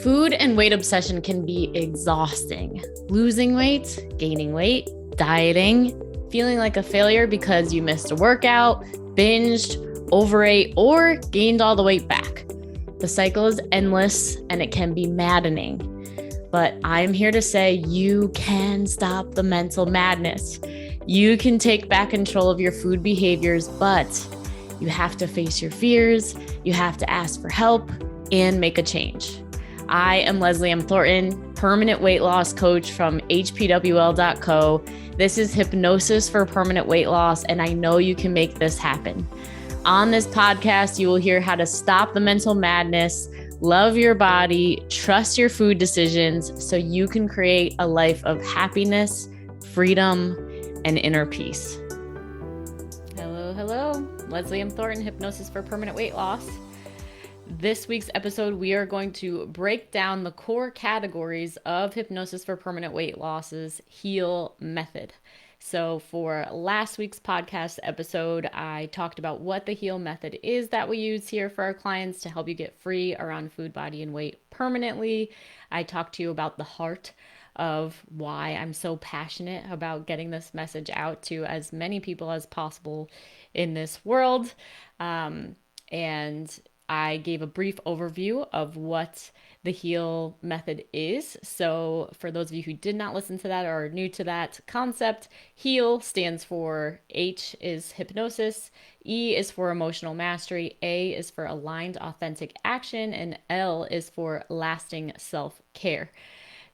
Food and weight obsession can be exhausting. Losing weight, gaining weight, dieting, feeling like a failure because you missed a workout, binged, overate, or gained all the weight back. The cycle is endless and it can be maddening. But I'm here to say you can stop the mental madness. You can take back control of your food behaviors, but you have to face your fears, you have to ask for help, and make a change. I am Leslie M. Thornton, permanent weight loss coach from hpwl.co. This is Hypnosis for Permanent Weight Loss, and I know you can make this happen. On this podcast, you will hear how to stop the mental madness, love your body, trust your food decisions so you can create a life of happiness, freedom, and inner peace. Hello. Leslie M. Thornton, Hypnosis for Permanent Weight Loss. This week's episode, we are going to break down the core categories of Hypnosis for Permanent Weight Loss's HEAL method. So for last week's podcast episode, I talked about what the HEAL method is that we use here for our clients to help you get free around food, body, and weight permanently. I talked to you about the heart of why I'm so passionate about getting this message out to as many people as possible in this world. And I gave a brief overview of what the HEAL method is. So for those of you who did not listen to that or are new to that concept, HEAL stands for H is hypnosis, E is for emotional mastery, A is for aligned authentic action, and L is for lasting self-care.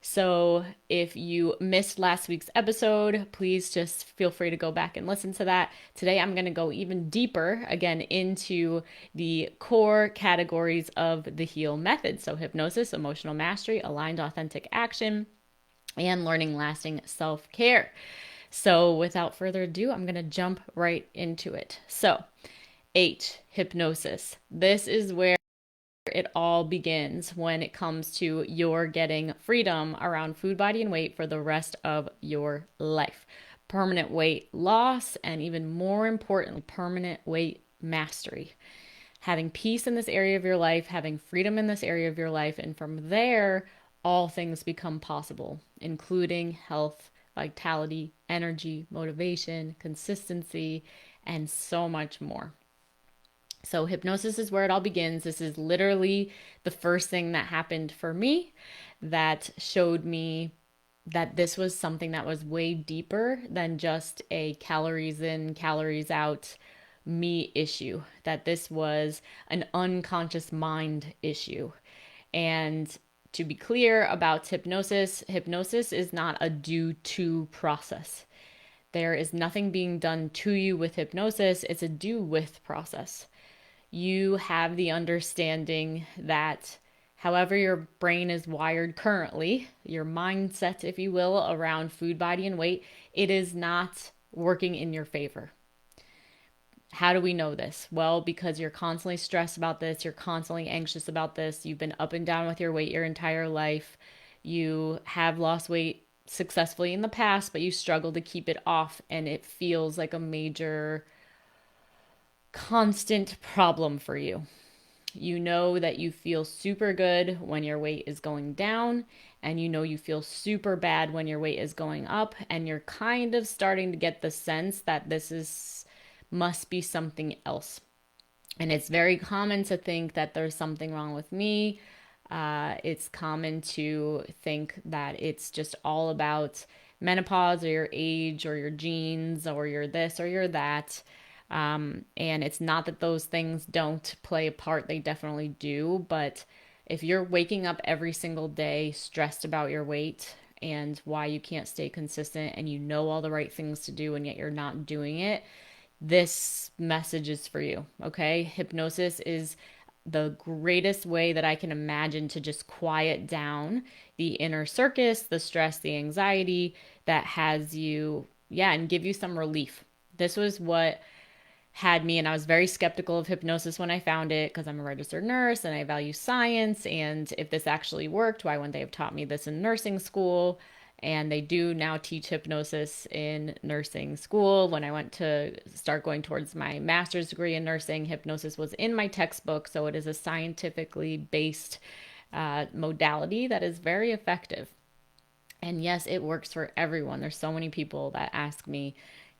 So if you missed last week's episode, please just feel free to go back and listen to that. Today, I'm going to go even deeper again into the core categories of the HEAL method. So hypnosis, emotional mastery, aligned authentic action, and learning lasting self-care. So without further ado, I'm going to jump right into it. So H, hypnosis. This is where it all begins when it comes to your getting freedom around food, body, and weight for the rest of your life. Permanent weight loss, and even more importantly, permanent weight mastery. Having peace in this area of your life, having freedom in this area of your life, and from there, all things become possible, including health, vitality, energy, motivation, consistency, and so much more. So hypnosis is where it all begins. This is literally the first thing that happened for me that showed me that this was something that was way deeper than just a calories in, calories out me issue, that this was an unconscious mind issue. And to be clear about hypnosis, hypnosis is not a do-to process. There is nothing being done to you with hypnosis. It's a do-with process. You have the understanding that however your brain is wired currently, your mindset, if you will, around food, body, and weight, it is not working in your favor. How do we know this? Well, because you're constantly stressed about this, you're constantly anxious about this, you've been up and down with your weight your entire life, you have lost weight successfully in the past, but you struggle to keep it off, and it feels like a major constant problem for you. You know that you feel super good when your weight is going down, and you know you feel super bad when your weight is going up, and you're kind of starting to get the sense that must be something else. And it's very common to think that there's something wrong with me. It's common to think that it's just all about menopause or your age or your genes or your this or your that. And it's not that those things don't play a part, they definitely do. But if you're waking up every single day stressed about your weight and why you can't stay consistent, and you know all the right things to do and yet you're not doing it, this message is for you. Okay. Hypnosis is the greatest way that I can imagine to just quiet down the inner circus, the stress, the anxiety that has you, and give you some relief. This was what had me, and I was very skeptical of hypnosis when I found it because I'm a registered nurse and I value science, and if this actually worked, why wouldn't they have taught me this in nursing school? And they do now teach hypnosis in nursing school. When I went to start going towards my master's degree in nursing, hypnosis was in my textbook, so it is a scientifically based modality that is very effective. And yes, it works for everyone. There's so many people that ask me,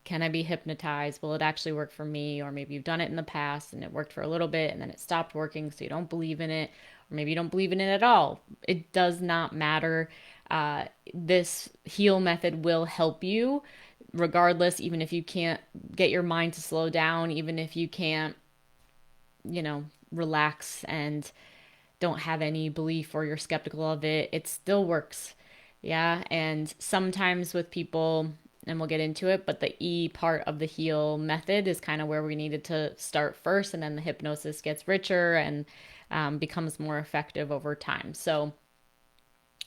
can I be hypnotized? Will it actually work for me? Or maybe you've done it in the past and it worked for a little bit and then it stopped working, so you don't believe in it. Or maybe you don't believe in it at all. It does not matter. This heal method will help you regardless, even if you can't get your mind to slow down, even if you can't, relax and don't have any belief or you're skeptical of it, it still works. Yeah. And sometimes with people, and we'll get into it, but the E part of the heal method is kind of where we needed to start first. And then the hypnosis gets richer and becomes more effective over time. So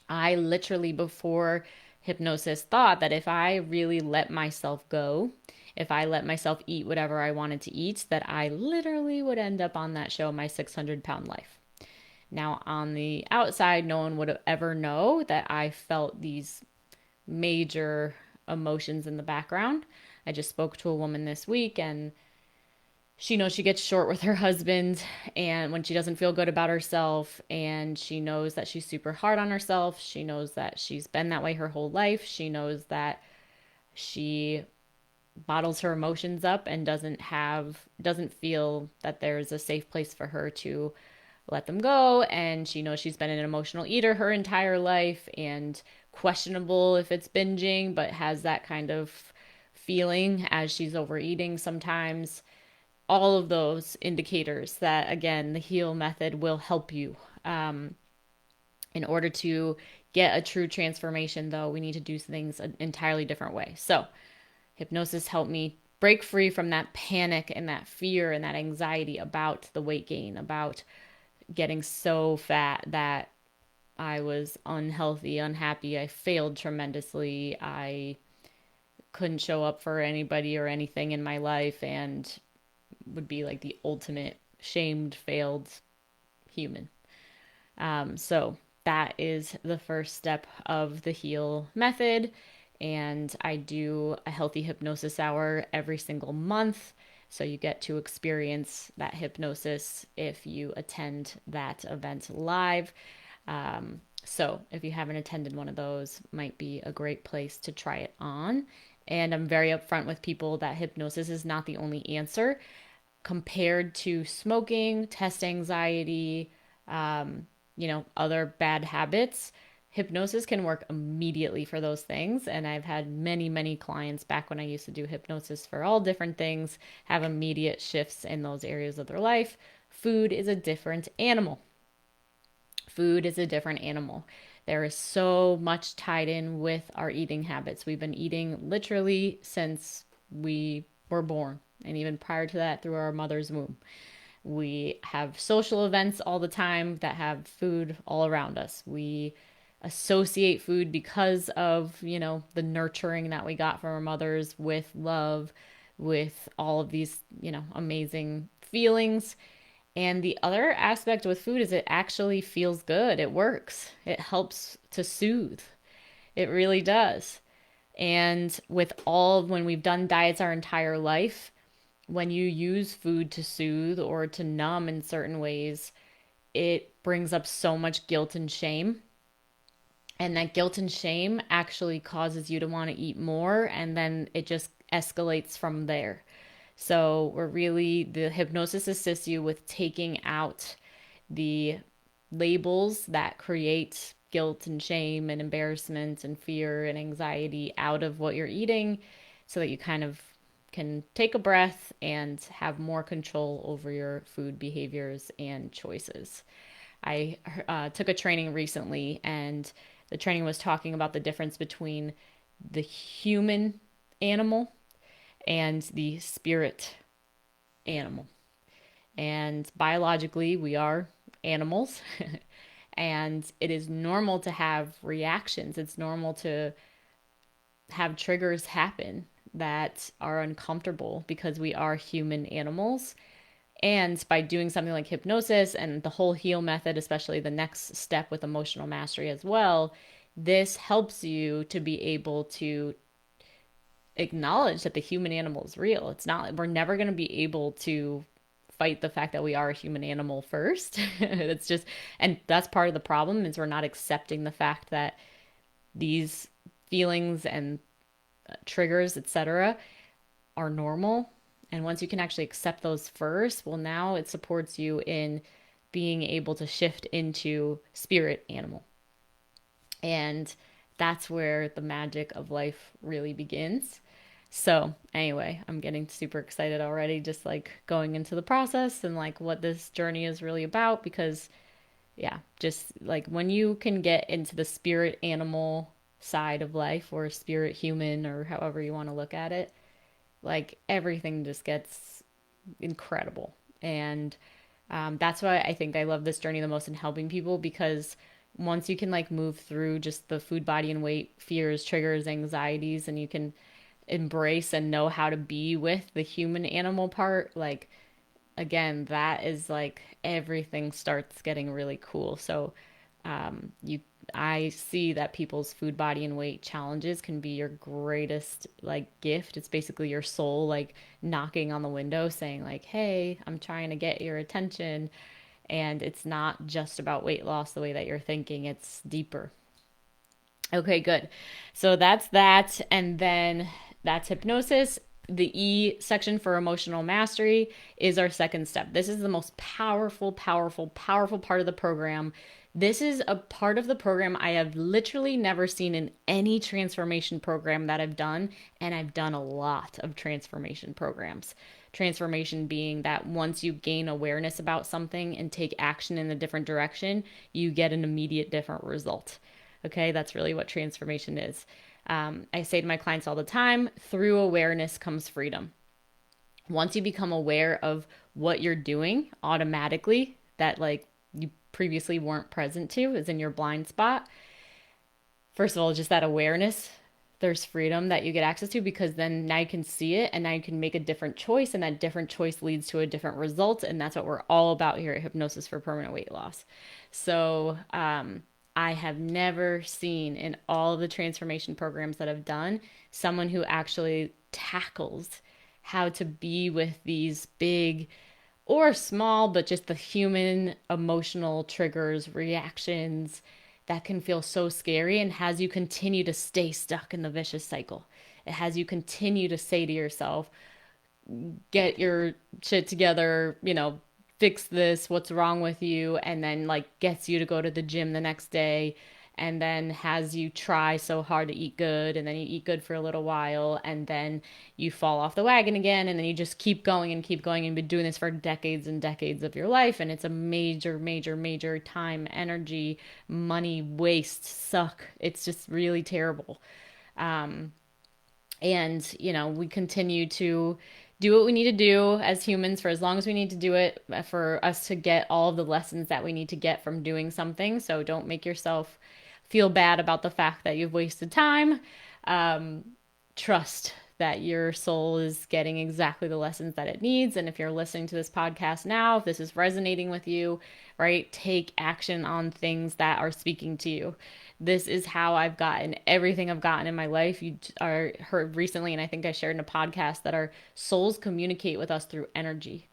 I literally, before hypnosis, thought that if I really let myself go, if I let myself eat whatever I wanted to eat, that I literally would end up on that show, My 600-Pound Life. Now, on the outside, no one would ever know that I felt these major emotions in the background. I just spoke to a woman this week, and she knows she gets short with her husband, and when she doesn't feel good about herself, and she knows that she's super hard on herself. She knows that she's been that way her whole life. She knows that she bottles her emotions up and doesn't feel that there's a safe place for her to let them go. And she knows she's been an emotional eater her entire life, and questionable if it's binging, but has that kind of feeling as she's overeating sometimes. All of those indicators that, again, the heal method will help you. In order to get a true transformation, though, we need to do things an entirely different way. So hypnosis helped me break free from that panic and that fear and that anxiety about the weight gain, about getting so fat that I was unhealthy, unhappy. I failed tremendously. I couldn't show up for anybody or anything in my life and would be like the ultimate shamed, failed human. So that is the first step of the heal method. And I do a healthy hypnosis hour every single month. So you get to experience that hypnosis if you attend that event live. So if you haven't attended one of those, might be a great place to try it on. And I'm very upfront with people that hypnosis is not the only answer. Compared to smoking, test anxiety, other bad habits, hypnosis can work immediately for those things. And I've had many, many clients back when I used to do hypnosis for all different things have immediate shifts in those areas of their life. Food is a different animal. Food is a different animal. There is so much tied in with our eating habits. We've been eating literally since we were born, and even prior to that, through our mother's womb. We have social events all the time that have food all around us. We associate food because of, the nurturing that we got from our mothers with love, with all of these, amazing feelings. And the other aspect with food is it actually feels good. It works. It helps to soothe. It really does. And when we've done diets our entire life, when you use food to soothe or to numb in certain ways, it brings up so much guilt and shame. And that guilt and shame actually causes you to want to eat more, and then it just escalates from there. So the hypnosis assists you with taking out the labels that create guilt and shame and embarrassment and fear and anxiety out of what you're eating, so that you kind of can take a breath and have more control over your food behaviors and choices. I took a training recently, and the training was talking about the difference between the human animal and the spirit animal. And biologically, we are animals. And it is normal to have reactions. It's normal to have triggers happen that are uncomfortable because we are human animals. And by doing something like hypnosis and the whole heal method, especially the next step with emotional mastery as well, this helps you to be able to acknowledge that the human animal is real. We're never going to be able to despite the fact that we are a human animal first. It's just, and that's part of the problem is we're not accepting the fact that these feelings and triggers, etc., are normal. And once you can actually accept those first, well, now it supports you in being able to shift into spirit animal. And that's where the magic of life really begins. So, anyway, I'm getting super excited already, just like going into the process and like what this journey is really about. Because, yeah, just like when you can get into the spirit animal side of life or spirit human or however you want to look at it, like everything just gets incredible. And that's why I think I love this journey the most in helping people, because once you can like move through just the food, body, and weight fears, triggers, anxieties, and you can embrace and know how to be with the human animal part, like again, that is like everything starts getting really cool. So you I see that people's food, body, and weight challenges can be your greatest like gift. It's basically your soul like knocking on the window saying like, "Hey, I'm trying to get your attention." And it's not just about weight loss the way that you're thinking, it's deeper. Okay, good. So that's that. And then that's hypnosis. The E section for emotional mastery is our second step. This is the most powerful, powerful, powerful part of the program. This is a part of the program I have literally never seen in any transformation program that I've done. And I've done a lot of transformation programs. Transformation being that once you gain awareness about something and take action in a different direction, you get an immediate different result. Okay, that's really what transformation is. I say to my clients all the time, through awareness comes freedom. Once you become aware of what you're doing automatically, that like you previously weren't present to, is in your blind spot. First of all, just that awareness, there's freedom that you get access to, because then now you can see it and now you can make a different choice, and that different choice leads to a different result. And that's what we're all about here at Hypnosis for Permanent Weight Loss. So, I have never seen in all of the transformation programs that I've done someone who actually tackles how to be with these big or small, but just the human emotional triggers, reactions that can feel so scary, and has you continue to stay stuck in the vicious cycle. It has you continue to say to yourself, get your shit together, fix this, what's wrong with you, and then like gets you to go to the gym the next day, and then has you try so hard to eat good, and then you eat good for a little while, and then you fall off the wagon again, and then you just keep going and keep going, and been doing this for decades and decades of your life, and it's a major, major, major time, energy, money waste suck. It's just really terrible. And we continue to do what we need to do as humans for as long as we need to do it, for us to get all of the lessons that we need to get from doing something. So don't make yourself feel bad about the fact that you've wasted time. Trust that your soul is getting exactly the lessons that it needs. And if you're listening to this podcast now, if this is resonating with you, right, take action on things that are speaking to you. This is how I've gotten everything I've gotten in my life. You are heard recently, and I think I shared in a podcast, that our souls communicate with us through energy.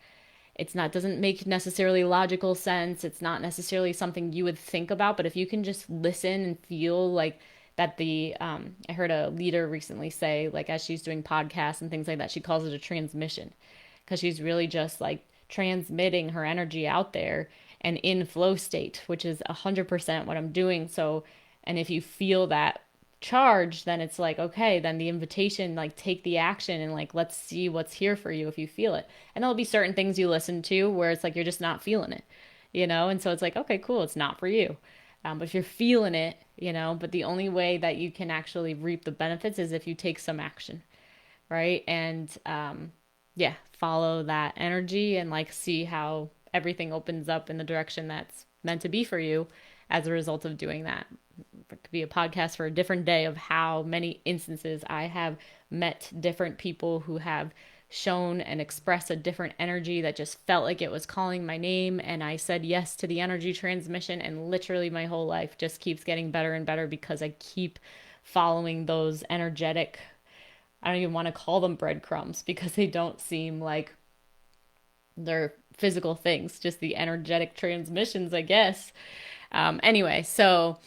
It's not, doesn't make necessarily logical sense. It's not necessarily something you would think about, but if you can just listen and feel like that, I heard a leader recently say, like, as she's doing podcasts and things like that, she calls it a transmission, because she's really just like transmitting her energy out there and in flow state, which is 100% what I'm doing. So, and if you feel that charge, then it's like, okay, then the invitation, like take the action and like, let's see what's here for you if you feel it. And there'll be certain things you listen to where it's like, you're just not feeling it, And so it's like, okay, cool. It's not for you. But if you're feeling it, but the only way that you can actually reap the benefits is if you take some action. Right. And, yeah, follow that energy and like see how everything opens up in the direction that's meant to be for you as a result of doing that. It could be a podcast for a different day of how many instances I have met different people who have shown and expressed a different energy that just felt like it was calling my name, and I said yes to the energy transmission, and literally my whole life just keeps getting better and better because I keep following those energetic, I don't even want to call them breadcrumbs because they don't seem like They're physical things, just the energetic transmissions, I guess. Anyway, so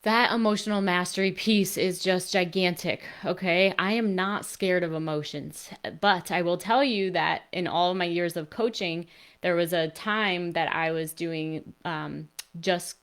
that emotional mastery piece is just gigantic. Okay. I am not scared of emotions, but I will tell you that in all of my years of coaching, there was a time that I was doing just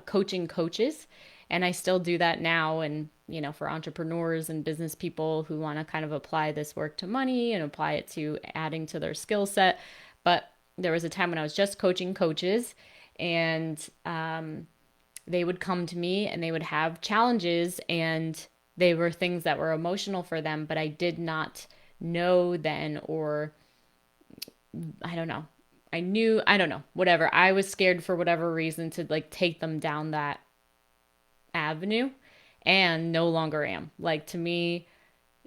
coaching coaches. And I still do that now. And, for entrepreneurs and business people who want to kind of apply this work to money and apply it to adding to their skill set. But there was a time when I was just coaching coaches, and they would come to me and they would have challenges, and they were things that were emotional for them, but I did not know then, or I don't know. I don't know, whatever. I was scared for whatever reason to like take them down that avenue, and no longer am. Like, to me,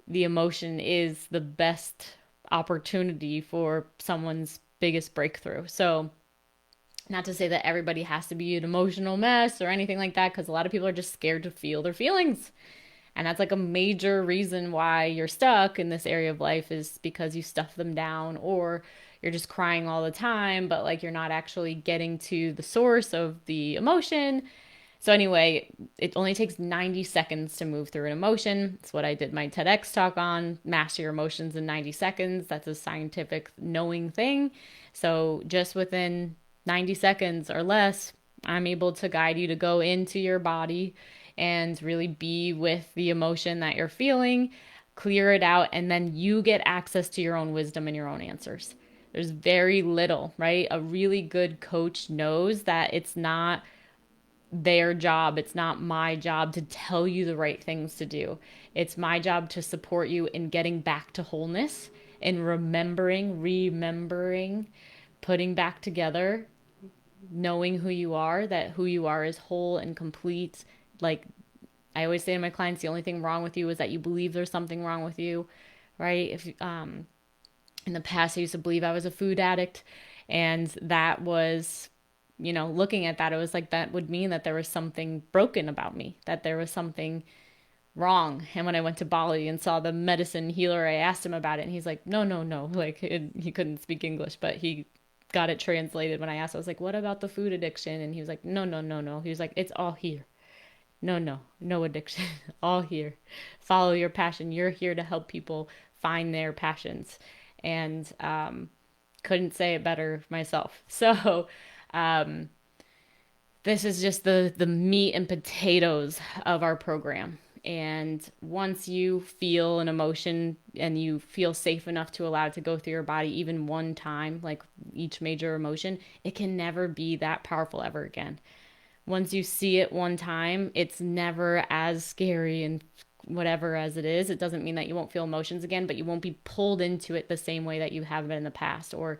the emotion is the best opportunity for someone's biggest breakthrough. So, not to say that everybody has to be an emotional mess or anything like that, because a lot of people are just scared to feel their feelings. And that's like a major reason why you're stuck in this area of life, is because you stuff them down, or you're just crying all the time, but like you're not actually getting to the source of the emotion. So anyway, it only takes 90 seconds to move through an emotion. That's what I did my TEDx talk on, master your emotions in 90 seconds. That's a scientific knowing thing. So just within 90 seconds or less, I'm able to guide you to go into your body and really be with the emotion that you're feeling, clear it out, and then you get access to your own wisdom and your own answers. There's very little, right? A really good coach knows that it's not their job. It's not my job to tell you the right things to do. It's my job to support you in getting back to wholeness and remembering, putting back together, knowing who you are, that who you are is whole and complete. Like I always say to my clients, the only thing wrong with you is that you believe there's something wrong with you, right? If in the past I used to believe I was a food addict, and that was, looking at that, it was like that would mean that there was something broken about me, that there was something wrong. And when I went to Bali and saw the medicine healer, I asked him about it, and he's like, no, no, no. Like he couldn't speak English, but he got it translated. When I asked, I was like, what about the food addiction? And he was like, no, no, no, no. He was like, it's all here. No, no, no addiction. All here. Follow your passion. You're here to help people find their passions. And couldn't say it better myself. So this is just the meat and potatoes of our program. And once you feel an emotion and you feel safe enough to allow it to go through your body even one time, like each major emotion, it can never be that powerful ever again. Once you see it one time, it's never as scary and whatever as it is. It doesn't mean that you won't feel emotions again, but you won't be pulled into it the same way that you have been in the past, or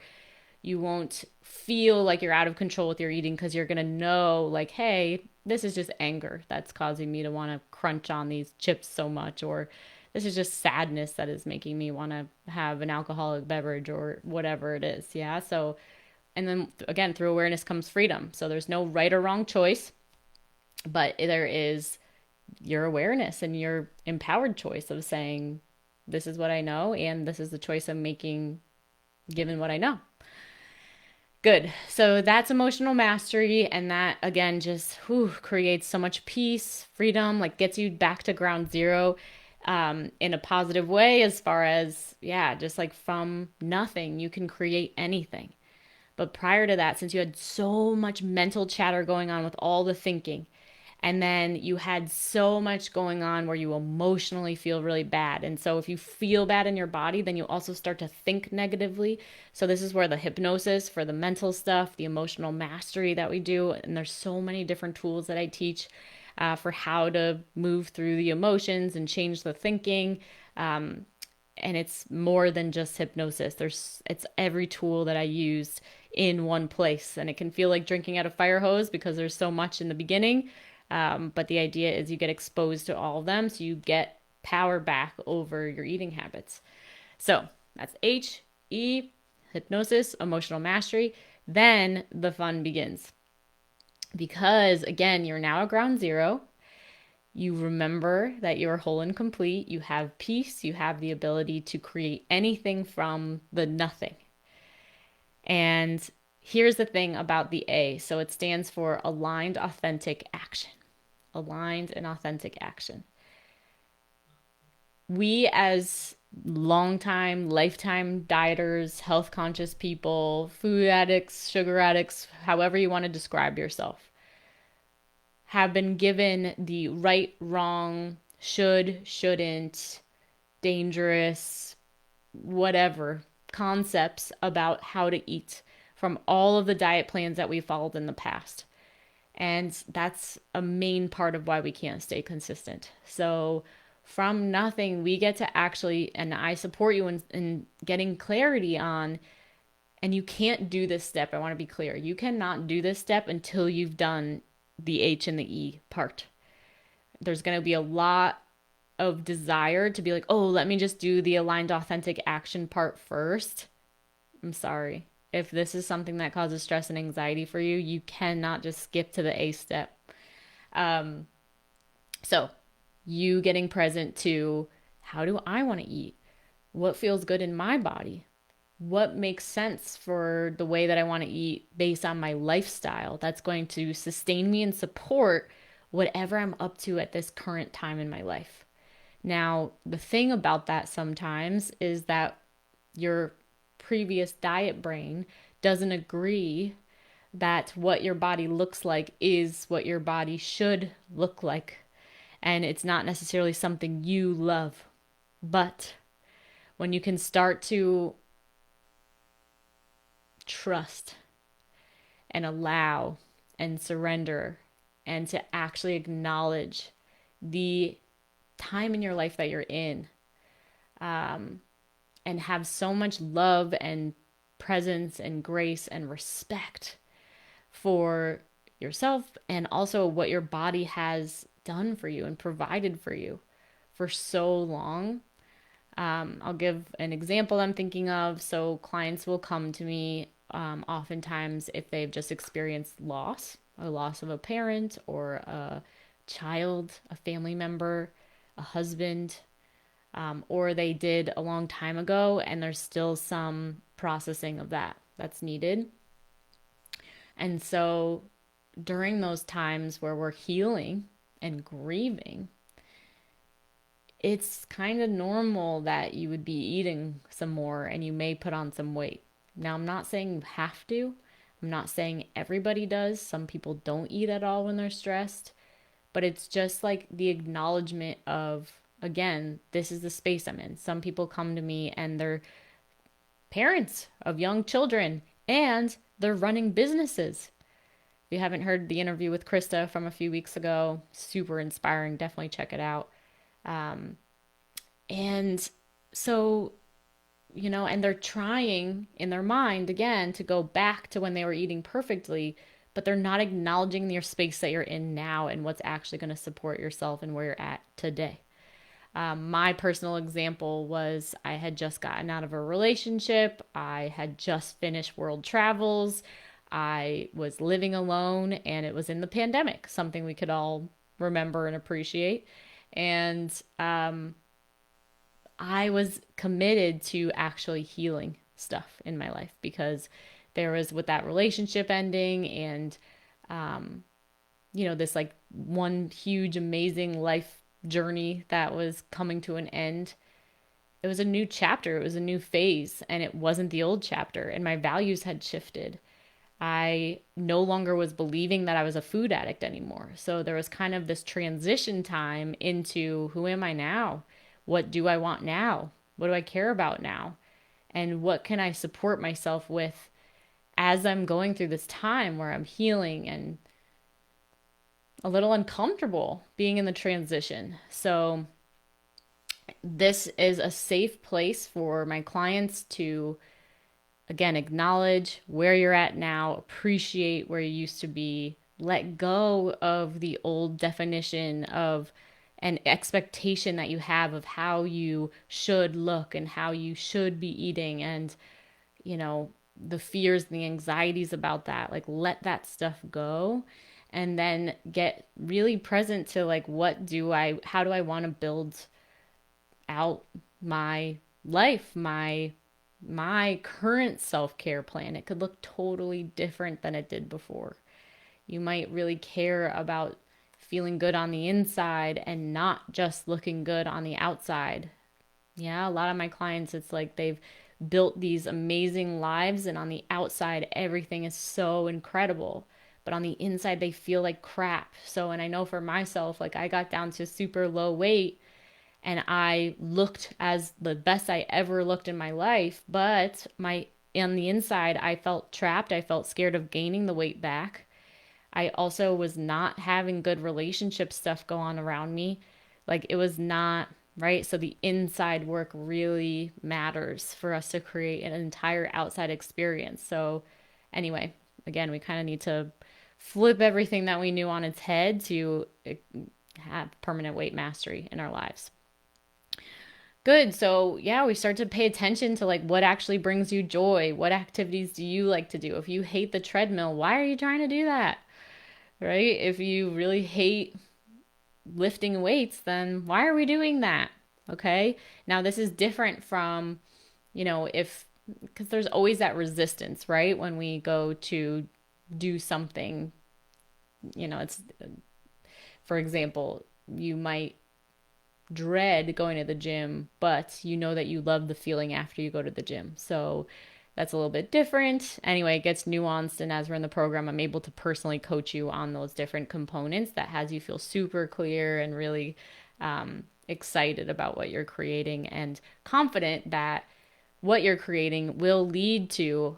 you won't feel like you're out of control with your eating, because you're going to know, like, hey, this is just anger that's causing me to want to crunch on these chips so much, or this is just sadness that is making me want to have an alcoholic beverage, or whatever it is. Yeah. So, and then again, through awareness comes freedom. So there's no right or wrong choice, but there is your awareness and your empowered choice of saying, this is what I know, and this is the choice I'm making given what I know. Good. So that's emotional mastery. And that, again, just creates so much peace, freedom, like gets you back to ground zero in a positive way, as far as, yeah, just like from nothing, you can create anything. But prior to that, since you had so much mental chatter going on with all the thinking, and then you had so much going on where you emotionally feel really bad. And so if you feel bad in your body, then you also start to think negatively. So this is where the hypnosis for the mental stuff, the emotional mastery that we do, and there's so many different tools that I teach for how to move through the emotions and change the thinking. And it's more than just hypnosis. It's every tool that I used in one place. And it can feel like drinking out a fire hose because there's so much in the beginning. But the idea is you get exposed to all of them, so you get power back over your eating habits. So that's HE, hypnosis, emotional mastery. Then the fun begins. Because again, you're now at ground zero. You remember that you're whole and complete. You have peace. You have the ability to create anything from the nothing. And here's the thing about the A. So it stands for aligned, authentic action. Aligned and authentic action. We, as longtime, lifetime dieters, health conscious people, food addicts, sugar addicts, however you want to describe yourself, have been given the right, wrong, should, shouldn't, dangerous, whatever concepts about how to eat from all of the diet plans that we followed in the past. And that's a main part of why we can't stay consistent. So, from nothing, we get to actually, and I support you in getting clarity on, and you can't do this step. I want to be clear. You cannot do this step until you've done the H and the E part. There's going to be a lot of desire to be like, oh, let me just do the aligned, authentic action part first. I'm sorry. If this is something that causes stress and anxiety for you, you cannot just skip to the A step. Um, so, you getting present to how do I want to eat? What feels good in my body? What makes sense for the way that I want to eat based on my lifestyle that's going to sustain me and support whatever I'm up to at this current time in my life. Now, the thing about that sometimes is that your previous diet brain doesn't agree that what your body looks like is what your body should look like. And it's not necessarily something you love. But when you can start to trust and allow and surrender and to actually acknowledge the time in your life that you're in, and have so much love and presence and grace and respect for yourself and also what your body has done for you and provided for you for so long. I'll give an example I'm thinking of. So clients will come to me oftentimes if they've just experienced loss, a loss of a parent or a child, a family member, a husband, or they did a long time ago and there's still some processing of that that's needed. And so during those times where we're healing and grieving, it's kind of normal that you would be eating some more and you may put on some weight. Now, I'm not saying you have to. I'm not saying everybody does. Some people don't eat at all when they're stressed. But it's just like the acknowledgement of, again, this is the space I'm in. Some people come to me and they're parents of young children and they're running businesses. If you haven't heard the interview with Krista from a few weeks ago, super inspiring. Definitely check it out. And so, and they're trying in their mind again to go back to when they were eating perfectly, but they're not acknowledging your space that you're in now and what's actually going to support yourself and where you're at today. My personal example was I had just gotten out of a relationship. I had just finished world travels. I was living alone and it was in the pandemic, something we could all remember and appreciate. And I was committed to actually healing stuff in my life because there was with that relationship ending and, this like one huge, amazing life journey that was coming to an end. It was a new chapter. It was a new phase and it wasn't the old chapter and my values had shifted. I no longer was believing that I was a food addict anymore. So there was kind of this transition time into who am I now? What do I want now? What do I care about now? And what can I support myself with as I'm going through this time where I'm healing and a little uncomfortable being in the transition. So this is a safe place for my clients to, again, acknowledge where you're at now, appreciate where you used to be, let go of the old definition of an expectation that you have of how you should look and how you should be eating and, the fears and the anxieties about that. Like, let that stuff go and then get really present to like, how do I want to build out my life, my my current self-care plan, it could look totally different than it did before. You might really care about feeling good on the inside and not just looking good on the outside. Yeah, a lot of my clients, it's like they've built these amazing lives, and on the outside, everything is so incredible. But on the inside, they feel like crap. So, and I know for myself, like I got down to super low weight and I looked as the best I ever looked in my life, but my on the inside, I felt trapped. I felt scared of gaining the weight back. I also was not having good relationship stuff go on around me. Like it was not right. So the inside work really matters for us to create an entire outside experience. So, anyway, again, we kind of need to flip everything that we knew on its head to have permanent weight mastery in our lives. Good. So, yeah, we start to pay attention to like what actually brings you joy. What activities do you like to do? If you hate the treadmill, why are you trying to do that? Right? If you really hate lifting weights, then why are we doing that? Okay. Now, this is different from, if, because there's always that resistance, right? When we go to do something, it's, for example, you might dread going to the gym, but you know that you love the feeling after you go to the gym. So that's a little bit different. Anyway, it gets nuanced. And as we're in the program, I'm able to personally coach you on those different components that has you feel super clear and really excited about what you're creating and confident that what you're creating will lead to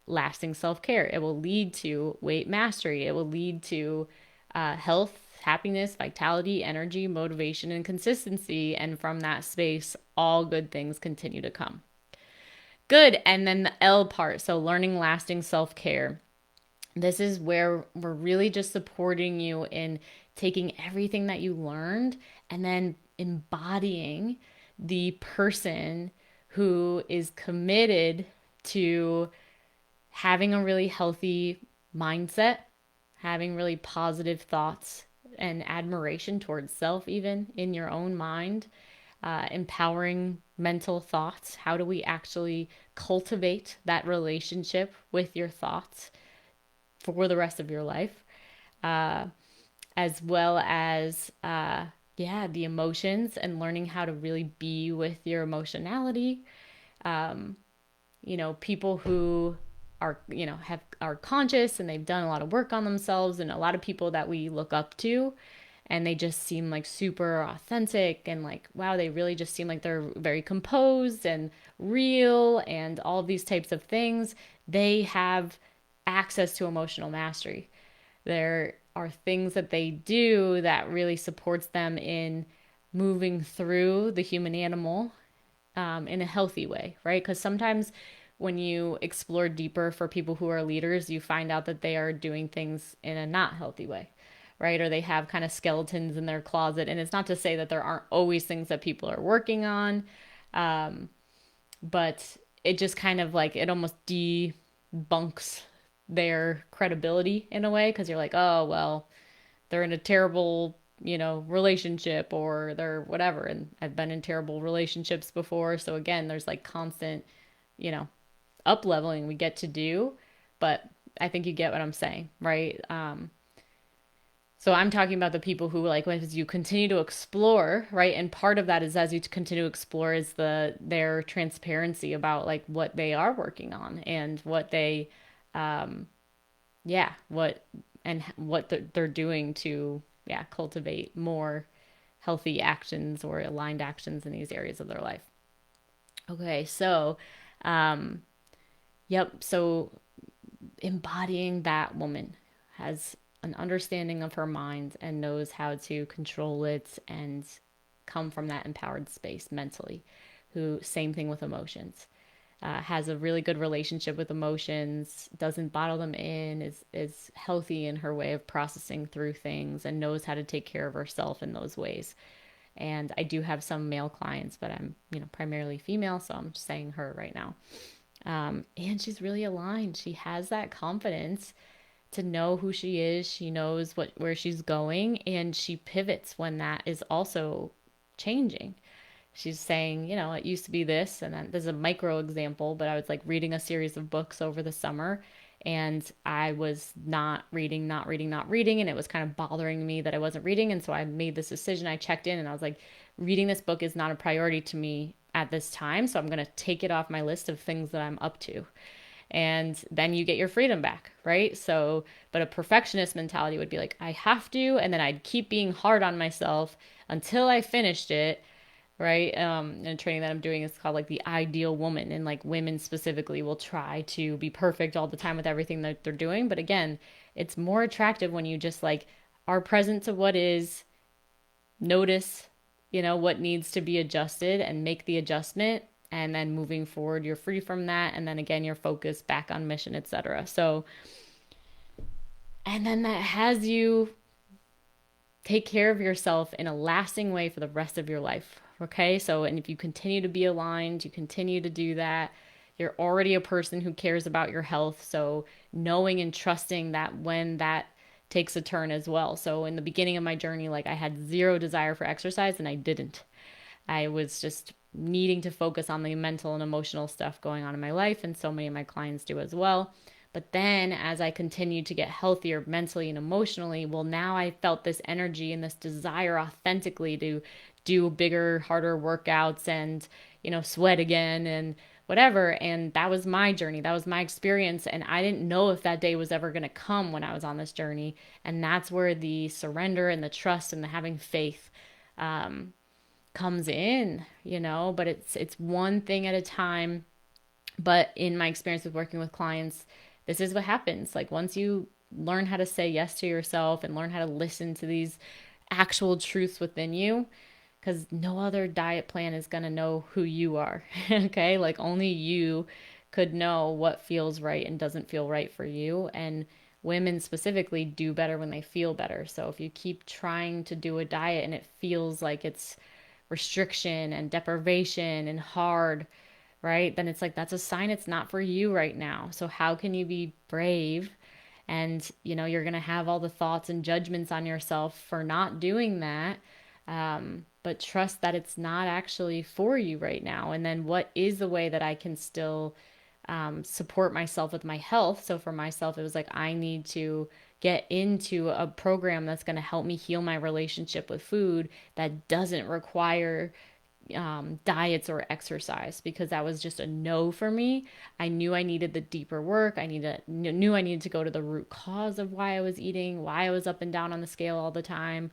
lasting self-care. It will lead to weight mastery. It will lead to health, happiness, vitality, energy, motivation, and consistency. And from that space, all good things continue to come. Good. And then the L part. So learning lasting self-care. This is where we're really just supporting you in taking everything that you learned and then embodying the person who is committed to having a really healthy mindset, having really positive thoughts and admiration towards self, even in your own mind, empowering mental thoughts. How do we actually cultivate that relationship with your thoughts for the rest of your life? As well as, the emotions and learning how to really be with your emotionality. People who are, are conscious and they've done a lot of work on themselves, and a lot of people that we look up to, and they just seem like super authentic and like, wow, they really just seem like they're very composed and real and all of these types of things. They have access to emotional mastery. There are things that they do that really supports them in moving through the human animal in a healthy way, right? Because sometimes when you explore deeper for people who are leaders, you find out that they are doing things in a not healthy way, right? Or they have kind of skeletons in their closet. And it's not to say that there aren't always things that people are working on, but it just kind of like, it almost debunks their credibility in a way, because you're like, oh, well, they're in a terrible, relationship, or they're whatever. And I've been in terrible relationships before. So again, there's like constant, up leveling we get to do. But I think you get what I'm saying, right? So I'm talking about the people who, like, as you continue to explore, right? And part of that is, as you continue to explore, is their transparency about like what they are working on and what they, what they're doing to, cultivate more healthy actions or aligned actions in these areas of their life. Okay, so, yep. So embodying that woman has an understanding of her mind and knows how to control it and come from that empowered space mentally. Who, same thing with emotions, has a really good relationship with emotions, doesn't bottle them in, is healthy in her way of processing through things, and knows how to take care of herself in those ways. And I do have some male clients, but I'm, primarily female, so I'm just saying her right now. And she's really aligned. She has that confidence to know who she is. She knows where she's going, and she pivots when that is also changing. she's saying, it used to be this, and then there's a micro example, but I was like reading a series of books over the summer, and I was not reading, and it was kind of bothering me that I wasn't reading. And so I made this decision. I checked in and I was like, reading this book is not a priority to me at this time. So I'm going to take it off my list of things that I'm up to. And then you get your freedom back, right? So, but a perfectionist mentality would be like, I have to, and then I'd keep being hard on myself until I finished it, right? And training that I'm doing is called like the ideal woman, and like women specifically will try to be perfect all the time with everything that they're doing. But again, it's more attractive when you just like are present to what is, notice, what needs to be adjusted and make the adjustment. And then moving forward, you're free from that. And then again, you're focused back on mission, etc. So, and then that has you take care of yourself in a lasting way for the rest of your life. Okay. So, and if you continue to be aligned, you continue to do that, you're already a person who cares about your health. So knowing and trusting that when that takes a turn as well. So in the beginning of my journey, like I had zero desire for exercise and I didn't. I was just needing to focus on the mental and emotional stuff going on in my life, and so many of my clients do as well. But then as I continued to get healthier mentally and emotionally, well, now I felt this energy and this desire authentically to do bigger, harder workouts and, sweat again and whatever. And that was my journey. That was my experience. And I didn't know if that day was ever going to come when I was on this journey. And that's where the surrender and the trust and the having faith, comes in, but it's one thing at a time. But in my experience with working with clients, this is what happens. Like once you learn how to say yes to yourself and learn how to listen to these actual truths within you, because no other diet plan is going to know who you are. Okay. Like only you could know what feels right and doesn't feel right for you. And women specifically do better when they feel better. So if you keep trying to do a diet and it feels like it's restriction and deprivation and hard, right? Then it's like, that's a sign it's not for you right now. So how can you be brave? And, you're going to have all the thoughts and judgments on yourself for not doing that. But trust that it's not actually for you right now. And then what is the way that I can still support myself with my health? So for myself, it was like, I need to get into a program that's going to help me heal my relationship with food that doesn't require diets or exercise, because that was just a no for me. I knew I needed the deeper work. Knew I needed to go to the root cause of why I was eating, why I was up and down on the scale all the time.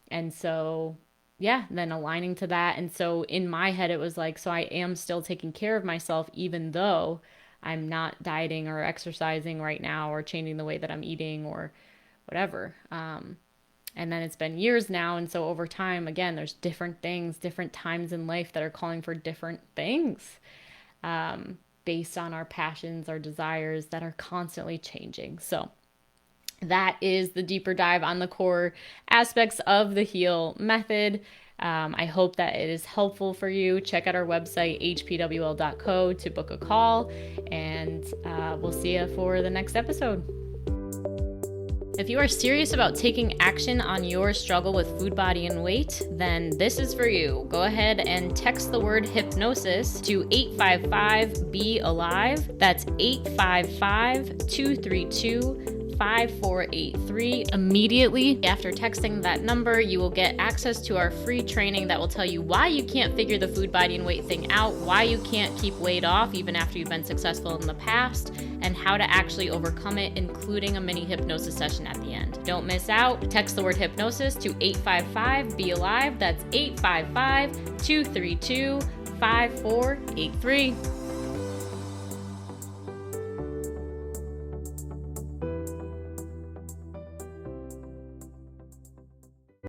And so, then aligning to that. And so in my head, it was like, so I am still taking care of myself, even though I'm not dieting or exercising right now or changing the way that I'm eating or whatever. And then it's been years now. And so over time, again, there's different things, different times in life that are calling for different things based on our passions, our desires that are constantly changing. So that is the deeper dive on the core aspects of the HEAL method. I hope that it is helpful for you. Check out our website, hpwl.co, to book a call, and we'll see you for the next episode. If you are serious about taking action on your struggle with food, body, and weight, then this is for you. Go ahead and text the word hypnosis to 855-BE-ALIVE. That's 855-232-5483. Immediately after texting that number, you will get access to our free training that will tell you why you can't figure the food, body, and weight thing out, why you can't keep weight off even after you've been successful in the past, and how to actually overcome it, including a mini hypnosis session at the end. Don't miss out. Text the word hypnosis to 855-BE-ALIVE. That's 855-232-5483.